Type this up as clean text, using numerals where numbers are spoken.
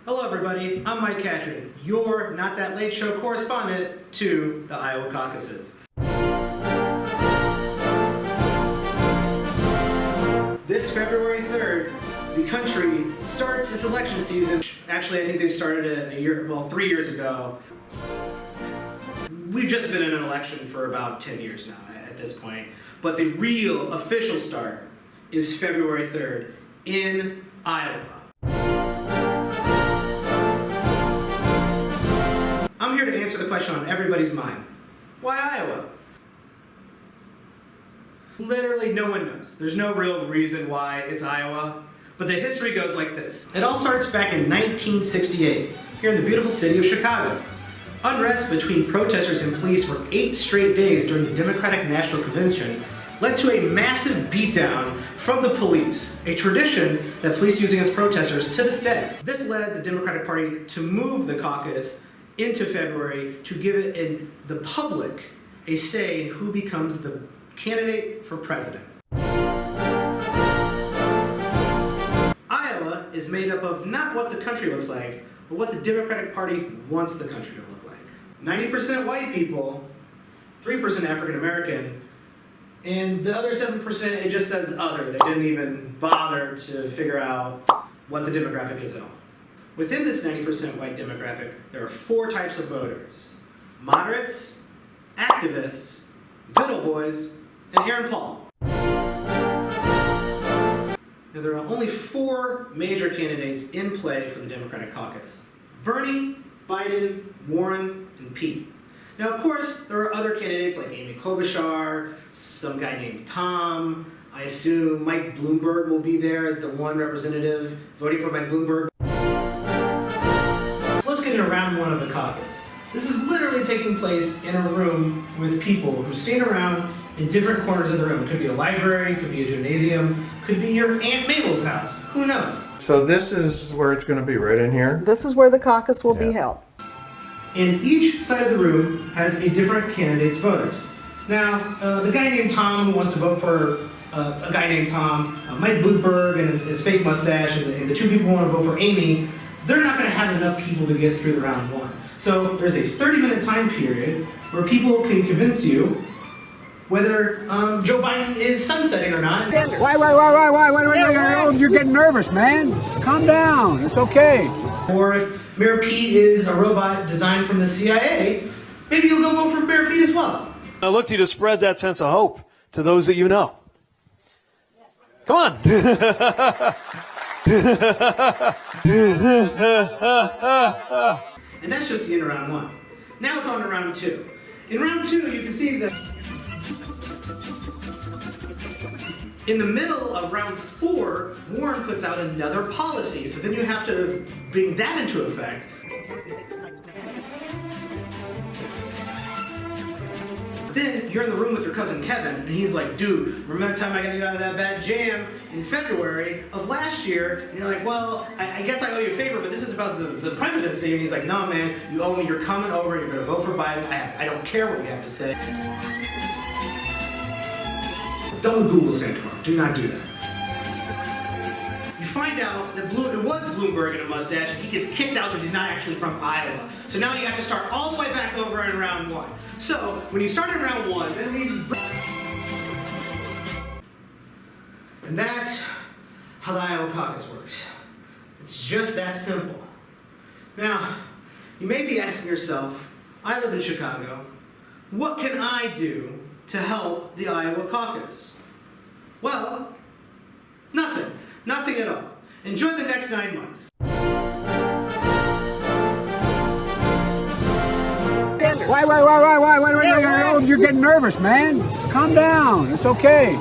Hello everybody, I'm Mike Catron, your Not That Late Show correspondent to the Iowa Caucuses. This February 3rd, the country starts its election season. Actually, I think they started 3 years ago. We've just been in an election for about 10 years now at this point. But the real official start is February 3rd in Iowa. I'm here to answer the question on everybody's mind. Why Iowa? Literally no one knows. There's no real reason why it's Iowa, but the history goes like this. It all starts back in 1968, here in the beautiful city of Chicago. Unrest between protesters and police for 8 straight days during the Democratic National Convention led to a massive beatdown from the police, a tradition that police use against protesters to this day. This led the Democratic Party to move the caucus into February to give the public a say in who becomes the candidate for president. Iowa is made up of not what the country looks like, but what the Democratic Party wants the country to look like. 90% white people, 3% African American, and the other 7%, it just says other. They didn't even bother to figure out what the demographic is at all. Within this 90% white demographic, there are 4 types of voters: moderates, activists, good old boys, and Aaron Paul. Now, there are only 4 major candidates in play for the Democratic caucus: Bernie, Biden, Warren, and Pete. Now, of course, there are other candidates like Amy Klobuchar, some guy named Tom. I assume Mike Bloomberg will be there as the one representative voting for Mike Bloomberg. So let's get into round 1 of the caucus. This is literally taking place in a room with people who stand around in different corners of the room. It could be a library, it could be a gymnasium, it could be your Aunt Mabel's house. Who knows? So this is where it's going to be, right in here? This is where the caucus will be held. And each side of the room has a different candidate's voters. Now, the guy named Tom who wants to vote for a guy named Tom, Mike Bloomberg and his fake mustache, and the 2 people who want to vote for Amy, they're not going to have enough people to get through the round 1. So there's a 30-minute time period where people can convince you whether Joe Biden is sunsetting or not. Wait, you're getting nervous, man. Calm down, it's okay. Or if Mayor Pete is a robot designed from the CIA, maybe you'll go vote for Mayor Pete as well. I look to you to spread that sense of hope to those that you know. Come on. And that's just the end of round 1. Now it's on to round 2. In round 2, you can see that in the middle of round 4, Warren puts out another policy. So then you have to bring that into effect. Then you're in the room with your cousin Kevin, and he's like, dude, remember that time I got you out of that bad jam in February of last year? And you're like, well, I guess I owe you a favor, but this is about the presidency. And he's like, no, man, you owe me. You're coming over. You're going to vote for Biden. I don't care what you have to say. Don't Google Santorum. Do not do that. You find out that it was Bloomberg in a mustache, and he gets kicked out because he's not actually from Iowa. So now you have to start all the way back over in round 1. So when you start in round 1, that leaves... And that's how the Iowa caucus works. It's just that simple. Now, you may be asking yourself, I live in Chicago, what can I do to help the Iowa caucus? Well, nothing. Nothing at all. Enjoy the next 9 months. Wait, you're getting nervous, man. Calm down, it's okay.